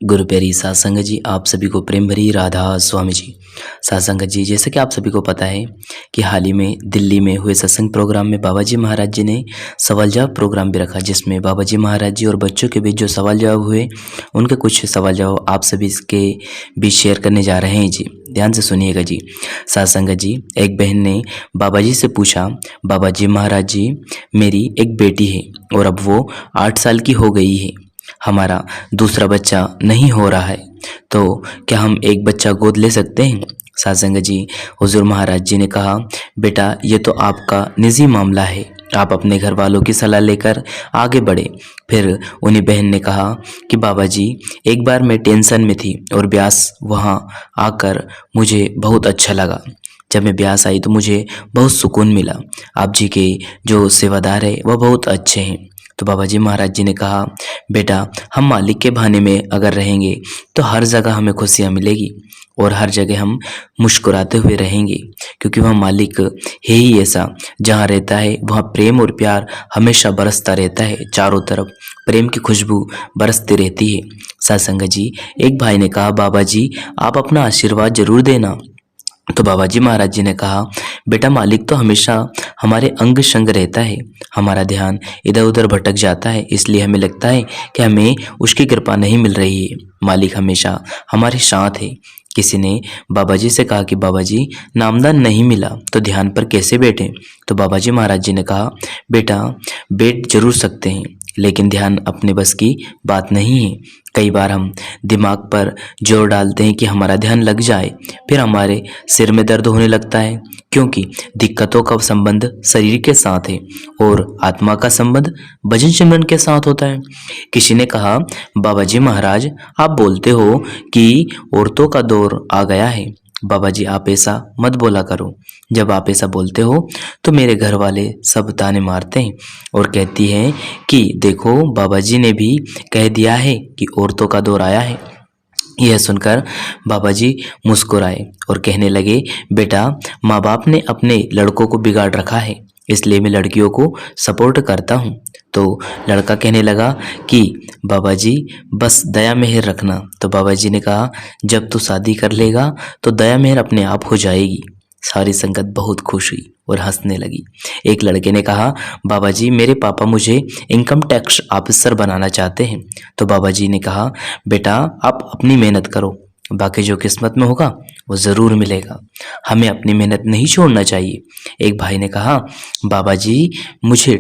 गुरु प्यारी साध संगत जी, आप सभी को प्रेम भरी राधा स्वामी जी। साध संगत जी, जैसे कि आप सभी को पता है कि हाल ही में दिल्ली में हुए सत्संग प्रोग्राम में बाबा जी महाराज जी ने सवाल जवाब प्रोग्राम भी रखा, जिसमें बाबा जी महाराज जी और बच्चों के बीच जो सवाल जवाब हुए, उनके कुछ सवाल जवाब आप सभी के बीच शेयर करने जा रहे हैं जी। ध्यान से सुनिएगा जी। साध संगत जी, एक बहन ने बाबा जी से पूछा, बाबा जी महाराज जी, मेरी एक बेटी है और अब वो 8 साल की हो गई है। हमारा दूसरा बच्चा नहीं हो रहा है, तो क्या हम एक बच्चा गोद ले सकते हैं? साध संगत जी, हुजूर महाराज जी ने कहा, बेटा ये तो आपका निजी मामला है, आप अपने घर वालों की सलाह लेकर आगे बढ़े। फिर उन्हीं बहन ने कहा कि बाबा जी, एक बार मैं टेंशन में थी और ब्यास वहाँ आकर मुझे बहुत अच्छा लगा। जब मैं ब्यास आई तो मुझे बहुत सुकून मिला। आप जी के जो सेवादार है वह बहुत अच्छे हैं। तो बाबा जी महाराज जी ने कहा, बेटा हम मालिक के भाने में अगर रहेंगे तो हर जगह हमें खुशियाँ मिलेगी और हर जगह हम मुस्कुराते हुए रहेंगे, क्योंकि वह मालिक है ही ऐसा, जहाँ रहता है वहाँ प्रेम और प्यार हमेशा बरसता रहता है। चारों तरफ प्रेम की खुशबू बरसती रहती है। सत्संग जी, एक भाई ने कहा, बाबा जी आप अपना आशीर्वाद जरूर देना। तो बाबा जी महाराज जी ने कहा, बेटा मालिक तो हमेशा हमारे अंग संग रहता है, हमारा ध्यान इधर उधर भटक जाता है, इसलिए हमें लगता है कि हमें उसकी कृपा नहीं मिल रही है। मालिक हमेशा हमारे साथ है। किसी ने बाबा जी से कहा कि बाबा जी नामदान नहीं मिला तो ध्यान पर कैसे बैठें? तो बाबा जी महाराज जी ने कहा, बेटा बैठ जरूर सकते हैं, लेकिन ध्यान अपने बस की बात नहीं है। कई बार हम दिमाग पर जोर डालते हैं कि हमारा ध्यान लग जाए, फिर हमारे सिर में दर्द होने लगता है, क्योंकि दिक्कतों का संबंध शरीर के साथ है और आत्मा का संबंध भजन सिमरन के साथ होता है। किसी ने कहा, बाबा जी महाराज आप बोलते हो कि औरतों का दौर आ गया है। बाबा जी आप ऐसा मत बोला करो। जब आप ऐसा बोलते हो तो मेरे घर वाले सब ताने मारते हैं और कहती हैं कि देखो बाबा जी ने भी कह दिया है कि औरतों का दौर आया है। यह सुनकर बाबा जी मुस्कुराए और कहने लगे, बेटा माँ बाप ने अपने लड़कों को बिगाड़ रखा है, इसलिए मैं लड़कियों को सपोर्ट करता हूँ। तो लड़का कहने लगा कि बाबा जी बस दया मेहर रखना। तो बाबा जी ने कहा, जब तू शादी कर लेगा तो दया मेहर अपने आप हो जाएगी। सारी संगत बहुत खुश हुई और हंसने लगी। एक लड़के ने कहा, बाबा जी मेरे पापा मुझे इनकम टैक्स ऑफिसर बनाना चाहते हैं। तो बाबा जी ने कहा, बेटा आप अपनी मेहनत करो, बाकी जो किस्मत में होगा वो ज़रूर मिलेगा, हमें अपनी मेहनत नहीं छोड़ना चाहिए। एक भाई ने कहा, बाबा जी मुझे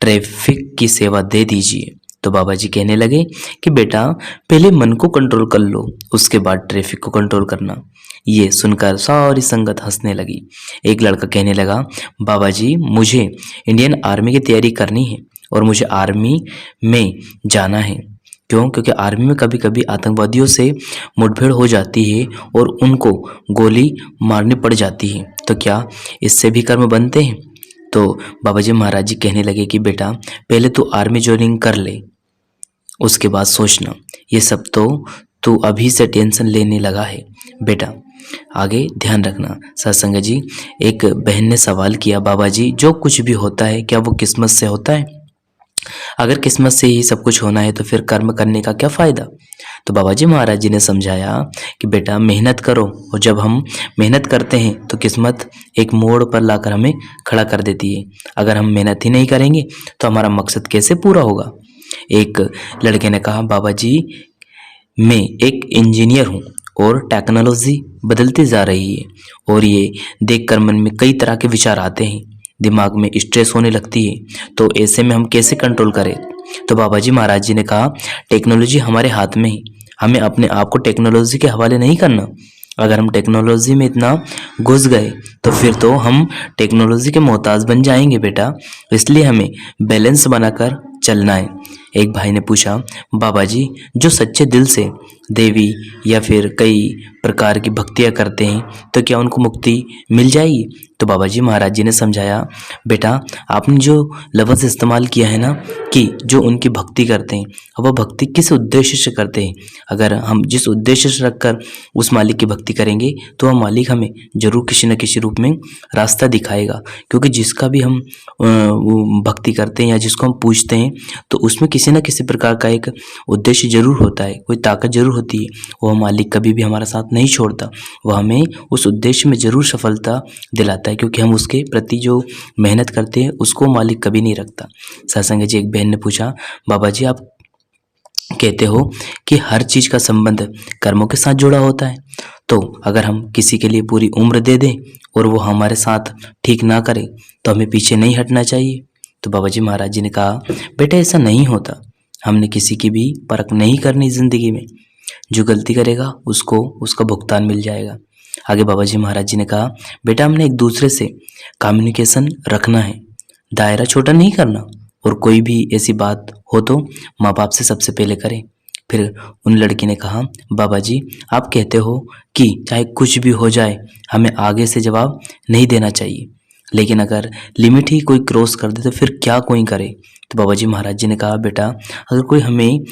ट्रैफिक की सेवा दे दीजिए। तो बाबा जी कहने लगे कि बेटा पहले मन को कंट्रोल कर लो, उसके बाद ट्रैफिक को कंट्रोल करना। ये सुनकर सारी संगत हंसने लगी। एक लड़का कहने लगा, बाबा जी मुझे इंडियन आर्मी की तैयारी करनी है और मुझे आर्मी में जाना है। क्यों? क्योंकि आर्मी में कभी कभी आतंकवादियों से मुठभेड़ हो जाती है और उनको गोली मारनी पड़ जाती है, तो क्या इससे भी कर्म बनते हैं? तो बाबा जी महाराज जी कहने लगे कि बेटा पहले तू आर्मी ज्वाइनिंग कर ले, उसके बाद सोचना। ये सब तो तू अभी से टेंशन लेने लगा है, बेटा आगे ध्यान रखना। सत्संग जी, एक बहन ने सवाल किया, बाबा जी जो कुछ भी होता है क्या वो किस्मत से होता है? अगर किस्मत से ही सब कुछ होना है तो फिर कर्म करने का क्या फ़ायदा? तो बाबा जी महाराज जी ने समझाया कि बेटा मेहनत करो, और जब हम मेहनत करते हैं तो किस्मत एक मोड़ पर लाकर हमें खड़ा कर देती है। अगर हम मेहनत ही नहीं करेंगे तो हमारा मकसद कैसे पूरा होगा? एक लड़के ने कहा, बाबा जी मैं एक इंजीनियर हूँ और टेक्नोलॉजी बदलती जा रही है और ये देखकर मन में कई तरह के विचार आते हैं, दिमाग में स्ट्रेस होने लगती है, तो ऐसे में हम कैसे कंट्रोल करें? तो बाबा जी महाराज जी ने कहा, टेक्नोलॉजी हमारे हाथ में है, हमें अपने आप को टेक्नोलॉजी के हवाले नहीं करना। अगर हम टेक्नोलॉजी में इतना घुस गए तो फिर तो हम टेक्नोलॉजी के मोहताज बन जाएंगे बेटा, इसलिए हमें बैलेंस बनाकर चलना है। एक भाई ने पूछा, बाबा जी जो सच्चे दिल से देवी या फिर कई प्रकार की भक्तियाँ करते हैं तो क्या उनको मुक्ति मिल जाएगी? तो बाबा जी महाराज जी ने समझाया, बेटा आपने जो लफ्ज़ इस्तेमाल किया है ना कि जो उनकी भक्ति करते हैं, वह भक्ति किस उद्देश्य से करते हैं? अगर हम जिस उद्देश्य से रखकर उस मालिक की भक्ति करेंगे तो वह मालिक हमें जरूर किसी न किसी रूप में रास्ता दिखाएगा, क्योंकि जिसका भी हम भक्ति करते हैं या जिसको हम पूजते हैं तो उसमें किसी न किसी प्रकार का एक उद्देश्य ज़रूर होता है, कोई ताकत ज़रूर होती है। वो मालिक कभी भी हमारा साथ नहीं छोड़ता, वो हमें उस उद्देश्य में ज़रूर सफलता दिलाता है, क्योंकि हम उसके प्रति जो मेहनत करते हैं उसको मालिक कभी नहीं रखता। सत्संग जी, एक बहन ने पूछा, बाबा जी आप कहते हो कि हर चीज़ का संबंध कर्मों के साथ जुड़ा होता है, तो अगर हम किसी के लिए पूरी उम्र दे दें और वो हमारे साथ ठीक ना करे तो हमें पीछे नहीं हटना चाहिए? तो बाबा जी महाराज जी ने कहा, बेटा ऐसा नहीं होता, हमने किसी की भी परख नहीं करनी ज़िंदगी में, जो गलती करेगा उसको उसका भुगतान मिल जाएगा। आगे बाबा जी महाराज जी ने कहा, बेटा हमने एक दूसरे से कम्युनिकेशन रखना है, दायरा छोटा नहीं करना, और कोई भी ऐसी बात हो तो माँ बाप से सबसे पहले करें। फिर उन लड़की ने कहा, बाबा जी आप कहते हो कि चाहे कुछ भी हो जाए हमें आगे से जवाब नहीं देना चाहिए, लेकिन अगर लिमिट ही कोई क्रॉस कर दे तो फिर क्या कोई करे? तो बाबा जी महाराज जी ने कहा, बेटा अगर कोई हमें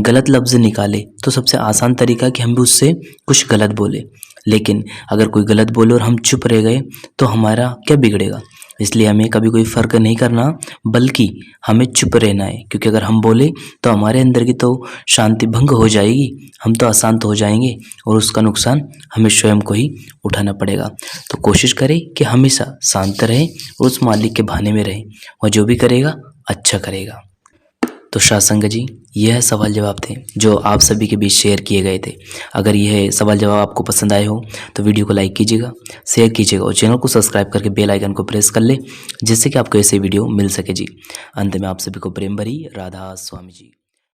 गलत लफ्ज़ निकाले तो सबसे आसान तरीका है कि हम भी उससे कुछ गलत बोले, लेकिन अगर कोई गलत बोले और हम चुप रह गए तो हमारा क्या बिगड़ेगा? इसलिए हमें कभी कोई फ़र्क नहीं करना, बल्कि हमें चुप रहना है, क्योंकि अगर हम बोले तो हमारे अंदर की तो शांति भंग हो जाएगी, हम तो अशांत हो जाएंगे और उसका नुकसान हमें स्वयं को ही उठाना पड़ेगा। तो कोशिश करें कि हमेशा शांत रहें और उस मालिक के भाने में रहें, वह जो भी करेगा अच्छा करेगा। तो सत्संग जी, यह सवाल जवाब थे जो आप सभी के बीच शेयर किए गए थे। अगर यह सवाल जवाब आपको पसंद आए हो तो वीडियो को लाइक कीजिएगा, शेयर कीजिएगा और चैनल को सब्सक्राइब करके बेल आइकन को प्रेस कर ले, जिससे कि आपको ऐसे वीडियो मिल सके जी। अंत में आप सभी को प्रेम भरी राधा स्वामी जी।